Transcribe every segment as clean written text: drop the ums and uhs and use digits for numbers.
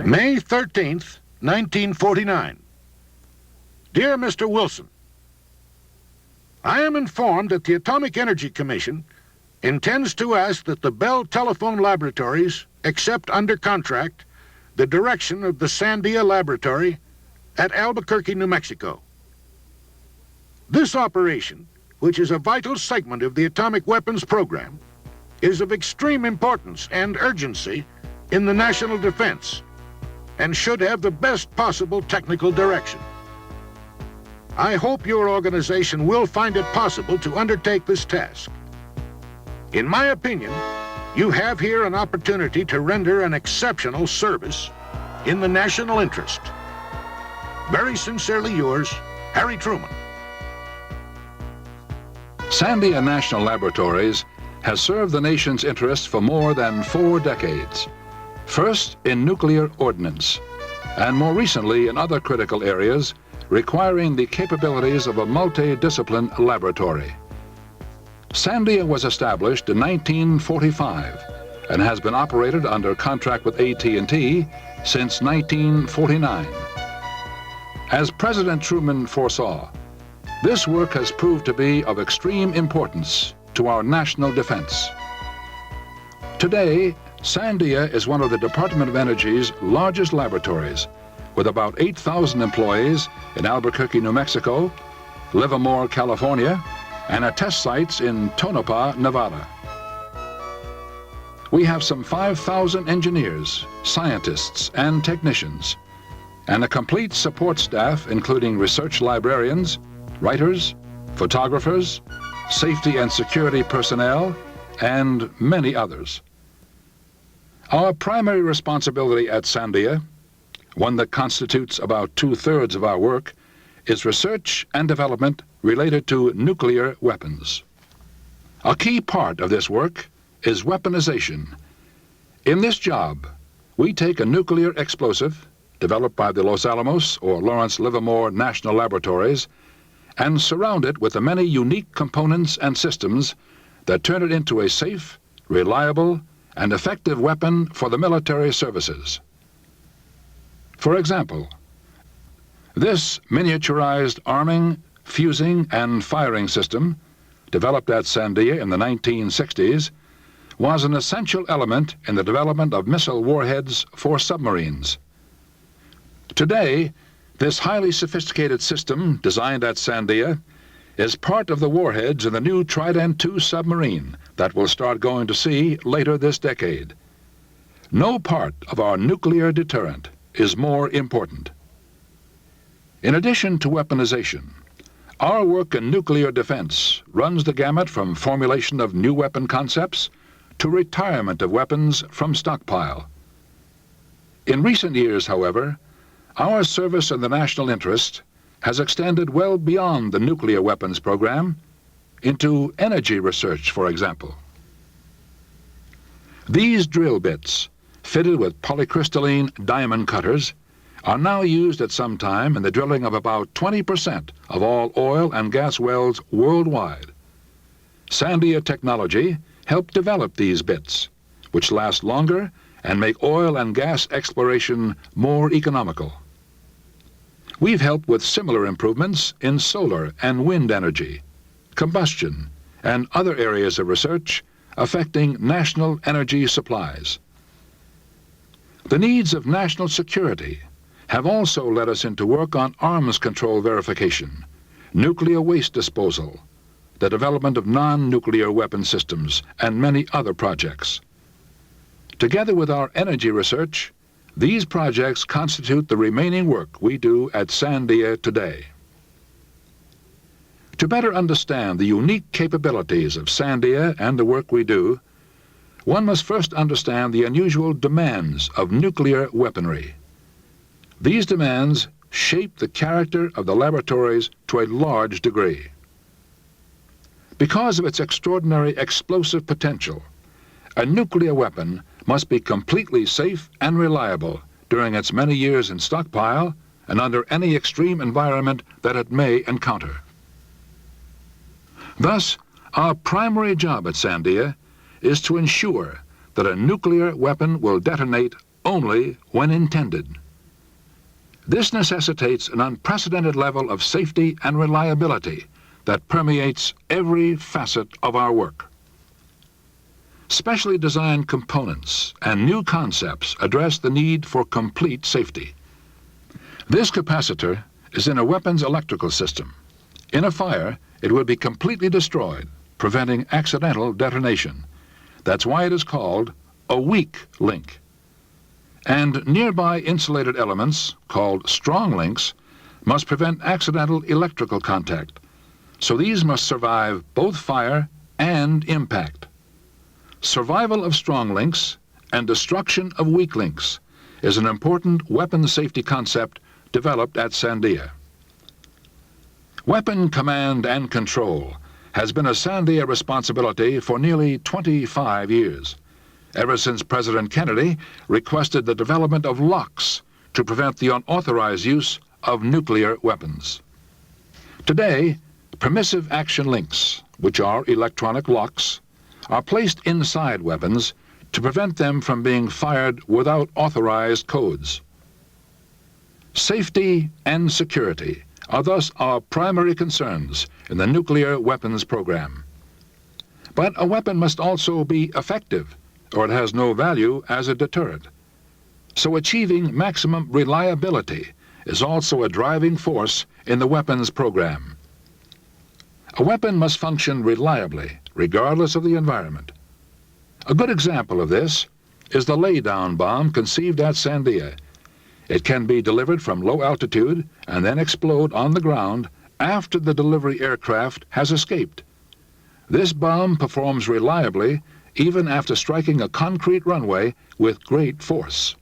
May 13th, 1949. Dear Mr. Wilson, I am informed that the Atomic Energy Commission intends to ask that the Bell Telephone Laboratories accept under contract the direction of the Sandia Laboratory at Albuquerque, New Mexico. This operation, which is a vital segment of the atomic weapons program, is of extreme importance and urgency in the national defense and should have the best possible technical direction. I hope your organization will find it possible to undertake this task. In my opinion, you have here an opportunity to render an exceptional service in the national interest. Very sincerely yours, Harry Truman. Sandia National Laboratories has served the nation's interests for more than 4 decades. First in nuclear ordnance, and more recently in other critical areas requiring the capabilities of a multidiscipline laboratory. Sandia was established in 1945 and has been operated under contract with AT&T since 1949. As President Truman foresaw, this work has proved to be of extreme importance to our national defense. Today, Sandia is one of the Department of Energy's largest laboratories, with about 8,000 employees in Albuquerque, New Mexico, Livermore, California, and at test sites in Tonopah, Nevada. We have some 5,000 engineers, scientists, and technicians, and a complete support staff including research librarians, writers, photographers, safety and security personnel, and many others. Our primary responsibility at Sandia, one that constitutes about 2/3 of our work, is research and development related to nuclear weapons. A key part of this work is weaponization. In this job, we take a nuclear explosive developed by the Los Alamos or Lawrence Livermore National Laboratories and surround it with the many unique components and systems that turn it into a safe, reliable, and effective weapon for the military services. For example, this miniaturized arming, fusing, and firing system, developed at Sandia in the 1960s, was an essential element in the development of missile warheads for submarines. Today, this highly sophisticated system, designed at Sandia, is part of the warheads in the new Trident II submarine that will start going to sea later this decade. No part of our nuclear deterrent is more important. In addition to weaponization, our work in nuclear defense runs the gamut from formulation of new weapon concepts to retirement of weapons from stockpile. In recent years, however, our service in the national interest has extended well beyond the nuclear weapons program into energy research, for example. These drill bits, fitted with polycrystalline diamond cutters, are now used at some time in the drilling of about 20% of all oil and gas wells worldwide. Sandia Technology helped develop these bits, which last longer and make oil and gas exploration more economical. We've helped with similar improvements in solar and wind energy, combustion, and other areas of research affecting national energy supplies. The needs of national security have also led us into work on arms control verification, nuclear waste disposal, the development of non-nuclear weapon systems, and many other projects. Together with our energy research, these projects constitute the remaining work we do at Sandia today. To better understand the unique capabilities of Sandia and the work we do, one must first understand the unusual demands of nuclear weaponry. These demands shape the character of the laboratories to a large degree. Because of its extraordinary explosive potential, a nuclear weapon must be completely safe and reliable during its many years in stockpile and under any extreme environment that it may encounter. Thus, our primary job at Sandia is to ensure that a nuclear weapon will detonate only when intended. This necessitates an unprecedented level of safety and reliability that permeates every facet of our work. Specially designed components and new concepts address the need for complete safety. This capacitor is in a weapon's electrical system. In a fire, it would be completely destroyed, preventing accidental detonation. That's why it is called a weak link. And nearby insulated elements, called strong links, must prevent accidental electrical contact. So these must survive both fire and impact. Survival of strong links and destruction of weak links is an important weapon safety concept developed at Sandia. Weapon command and control has been a Sandia responsibility for nearly 25 years, ever since President Kennedy requested the development of locks to prevent the unauthorized use of nuclear weapons. Today, permissive action links, which are electronic locks, are placed inside weapons to prevent them from being fired without authorized codes. Safety and security are thus our primary concerns in the nuclear weapons program. But a weapon must also be effective, or it has no value as a deterrent. So achieving maximum reliability is also a driving force in the weapons program. A weapon must function reliably, regardless of the environment. A good example of this is the laydown bomb conceived at Sandia. It can be delivered from low altitude and then explode on the ground after the delivery aircraft has escaped. This bomb performs reliably even after striking a concrete runway with great force.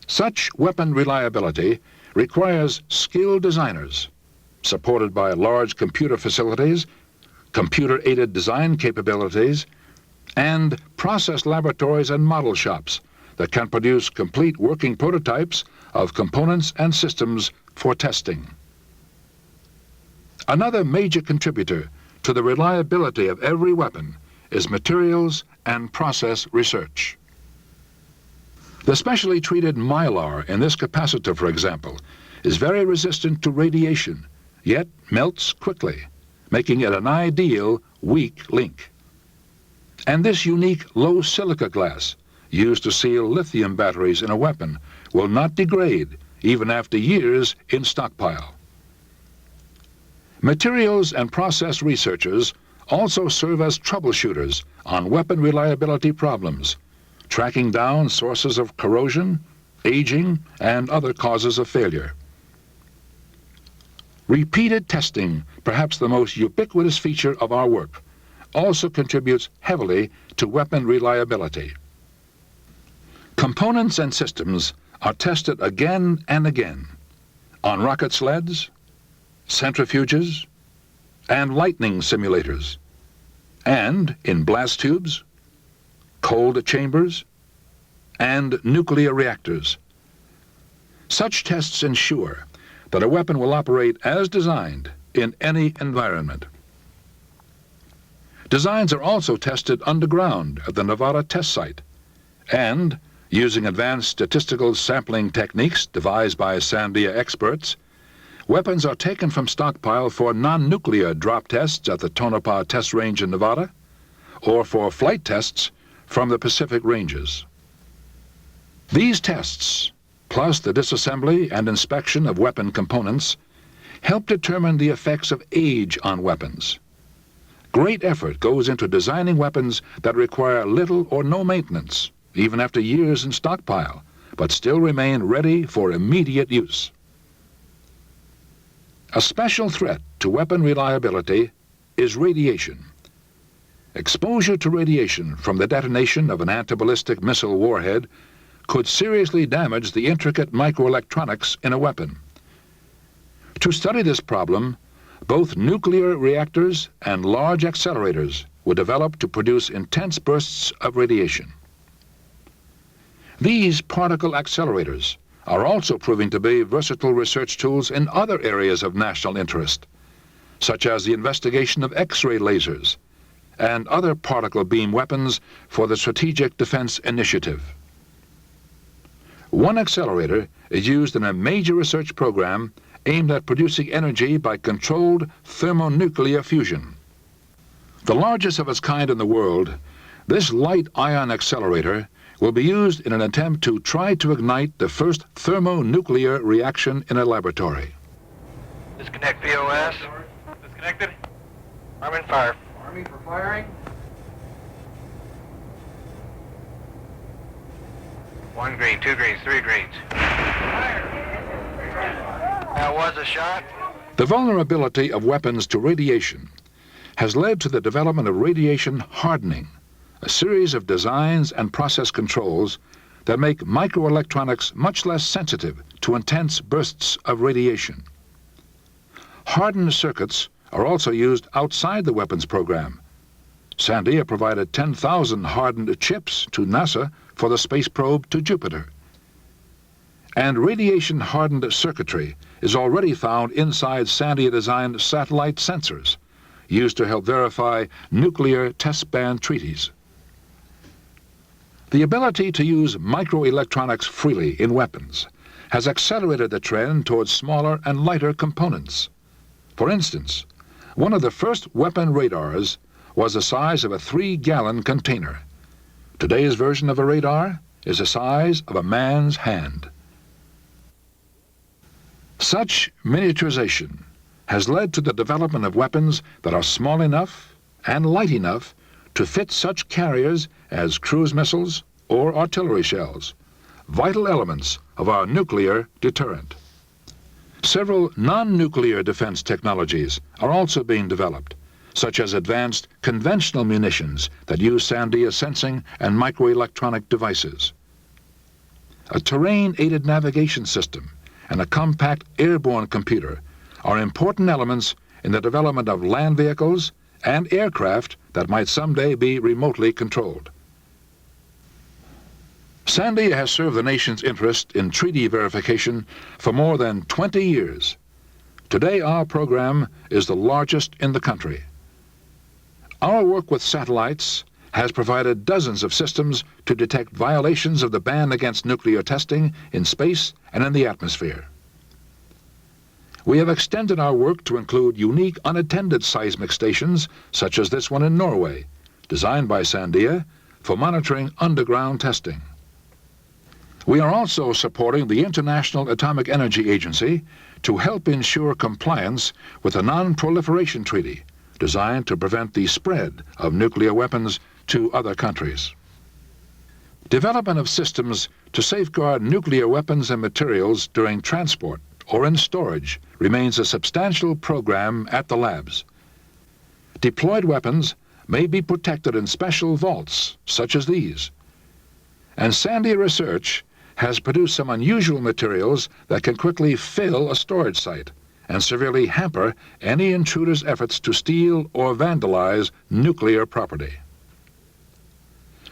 Such weapon reliability requires skilled designers, supported by large computer facilities, computer-aided design capabilities, and process laboratories and model shops that can produce complete working prototypes of components and systems for testing. Another major contributor to the reliability of every weapon is materials and process research. The specially treated mylar in this capacitor, for example, is very resistant to radiation, yet melts quickly, making it an ideal weak link. And this unique low silica glass, used to seal lithium batteries in a weapon, will not degrade even after years in stockpile. Materials and process researchers also serve as troubleshooters on weapon reliability problems, tracking down sources of corrosion, aging, and other causes of failure. Repeated testing, perhaps the most ubiquitous feature of our work, also contributes heavily to weapon reliability. Components and systems are tested again and again on rocket sleds, centrifuges, and lightning simulators, and in blast tubes, cold chambers, and nuclear reactors. Such tests ensure that a weapon will operate as designed in any environment. Designs are also tested underground at the Nevada test site, and using advanced statistical sampling techniques devised by Sandia experts, weapons are taken from stockpile for non-nuclear drop tests at the Tonopah Test Range in Nevada, or for flight tests from the Pacific Ranges. These tests, plus the disassembly and inspection of weapon components, help determine the effects of age on weapons. Great effort goes into designing weapons that require little or no maintenance, even after years in stockpile, but still remain ready for immediate use. A special threat to weapon reliability is radiation. Exposure to radiation from the detonation of an anti-ballistic missile warhead could seriously damage the intricate microelectronics in a weapon. To study this problem, both nuclear reactors and large accelerators were developed to produce intense bursts of radiation. These particle accelerators are also proving to be versatile research tools in other areas of national interest, such as the investigation of X-ray lasers and other particle beam weapons for the Strategic Defense Initiative. One accelerator is used in a major research program aimed at producing energy by controlled thermonuclear fusion. The largest of its kind in the world, this light ion accelerator will be used in an attempt to try to ignite the first thermonuclear reaction in a laboratory. Disconnect POS. Disconnected. Arming fire. Arming for firing. 1 green, 2 greens, 3 greens. That was a shot. The vulnerability of weapons to radiation has led to the development of radiation hardening, a series of designs and process controls that make microelectronics much less sensitive to intense bursts of radiation. Hardened circuits are also used outside the weapons program. Sandia provided 10,000 hardened chips to NASA for the space probe to Jupiter. And radiation-hardened circuitry is already found inside Sandia-designed satellite sensors, used to help verify nuclear test ban treaties. The ability to use microelectronics freely in weapons has accelerated the trend towards smaller and lighter components. For instance, one of the first weapon radars was the size of a 3-gallon container. Today's version of a radar is the size of a man's hand. Such miniaturization has led to the development of weapons that are small enough and light enough to fit such carriers as cruise missiles or artillery shells, vital elements of our nuclear deterrent. Several non-nuclear defense technologies are also being developed, such as advanced conventional munitions that use Sandia sensing and microelectronic devices. A terrain-aided navigation system and a compact airborne computer are important elements in the development of land vehicles and aircraft that might someday be remotely controlled. Sandia has served the nation's interest in treaty verification for more than 20 years. Today, our program is the largest in the country. Our work with satellites has provided dozens of systems to detect violations of the ban against nuclear testing in space and in the atmosphere. We have extended our work to include unique unattended seismic stations, such as this one in Norway, designed by Sandia for monitoring underground testing. We are also supporting the International Atomic Energy Agency to help ensure compliance with the Non-Proliferation Treaty, designed to prevent the spread of nuclear weapons to other countries. Development of systems to safeguard nuclear weapons and materials during transport or in storage remains a substantial program at the labs. Deployed weapons may be protected in special vaults, such as these. And Sandia Research has produced some unusual materials that can quickly fill a storage site and severely hamper any intruder's efforts to steal or vandalize nuclear property.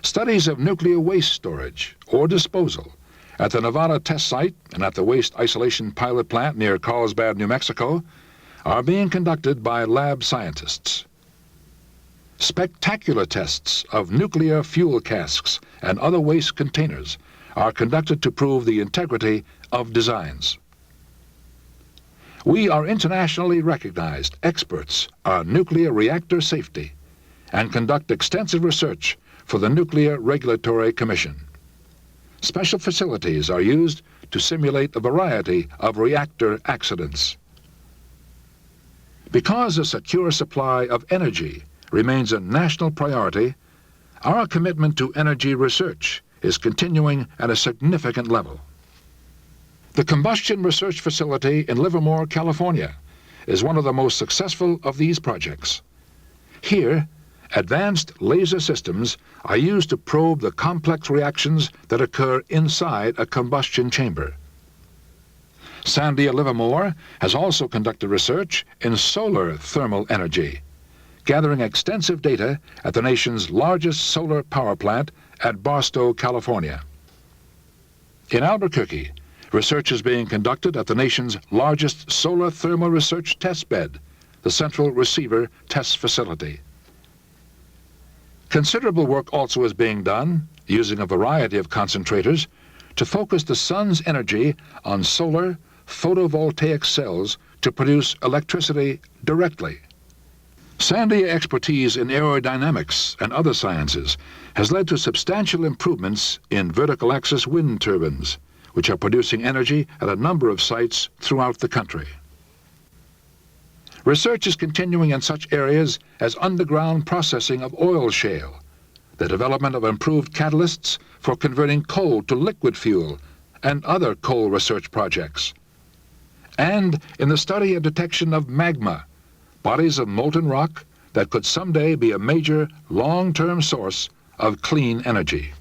Studies of nuclear waste storage or disposal at the Nevada test site and at the Waste Isolation Pilot Plant near Carlsbad, New Mexico, are being conducted by lab scientists. Spectacular tests of nuclear fuel casks and other waste containers are conducted to prove the integrity of designs. We are internationally recognized experts on nuclear reactor safety and conduct extensive research for the Nuclear Regulatory Commission. Special facilities are used to simulate a variety of reactor accidents. Because a secure supply of energy remains a national priority, our commitment to energy research is continuing at a significant level. The Combustion Research Facility in Livermore, California, is one of the most successful of these projects. Here, advanced laser systems are used to probe the complex reactions that occur inside a combustion chamber. Sandia Livermore has also conducted research in solar thermal energy, gathering extensive data at the nation's largest solar power plant at Barstow, California. In Albuquerque, research is being conducted at the nation's largest solar thermal research test bed, the Central Receiver Test Facility. Considerable work also is being done, using a variety of concentrators, to focus the sun's energy on solar photovoltaic cells to produce electricity directly. Sandia expertise in aerodynamics and other sciences has led to substantial improvements in vertical axis wind turbines, which are producing energy at a number of sites throughout the country. Research is continuing in such areas as underground processing of oil shale, the development of improved catalysts for converting coal to liquid fuel, and other coal research projects, and in the study and detection of magma, bodies of molten rock that could someday be a major long-term source of clean energy.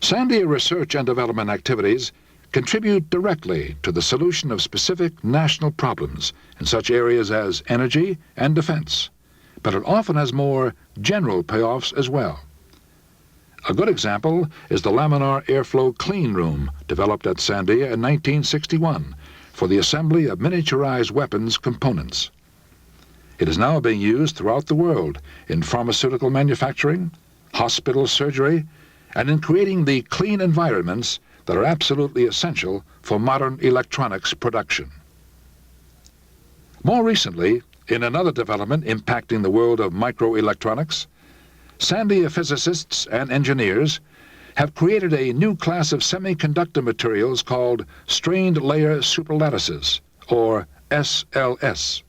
Sandia research and development activities contribute directly to the solution of specific national problems in such areas as energy and defense, but it often has more general payoffs as well. A good example is the Laminar Airflow Clean Room developed at Sandia in 1961 for the assembly of miniaturized weapons components. It is now being used throughout the world in pharmaceutical manufacturing, hospital surgery, and in creating the clean environments that are absolutely essential for modern electronics production. More recently, in another development impacting the world of microelectronics, Sandia physicists and engineers have created a new class of semiconductor materials called strained layer superlattices, or SLS.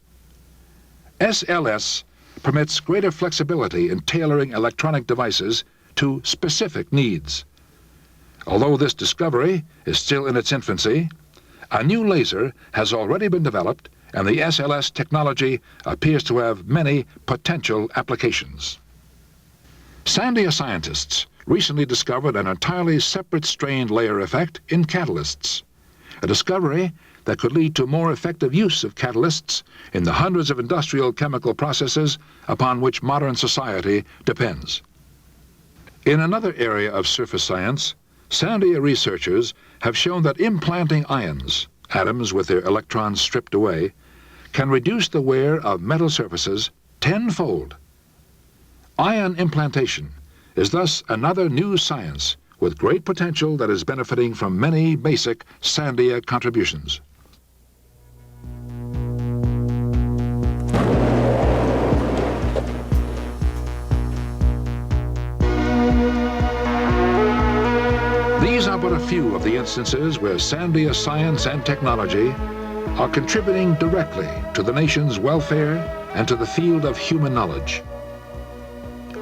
SLS permits greater flexibility in tailoring electronic devices to specific needs. Although this discovery is still in its infancy, a new laser has already been developed, and the SLS technology appears to have many potential applications. Sandia scientists recently discovered an entirely separate strained layer effect in catalysts, a discovery that could lead to more effective use of catalysts in the hundreds of industrial chemical processes upon which modern society depends. In another area of surface science, Sandia researchers have shown that implanting ions, atoms with their electrons stripped away, can reduce the wear of metal surfaces tenfold. Ion implantation is thus another new science with great potential that is benefiting from many basic Sandia contributions. These are but a few of the instances where Sandia science and technology are contributing directly to the nation's welfare and to the field of human knowledge.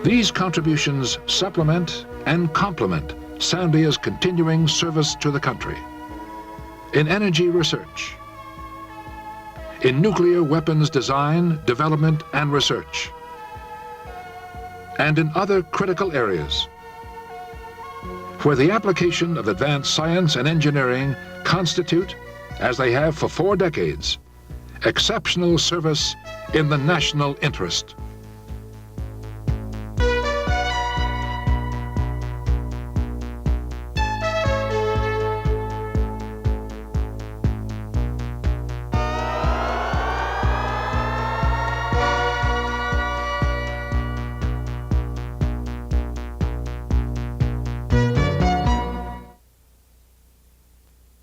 These contributions supplement and complement Sandia's continuing service to the country in energy research, in nuclear weapons design, development, and research, and in other critical areas where the application of advanced science and engineering constitute, as they have for 4 decades, exceptional service in the national interest.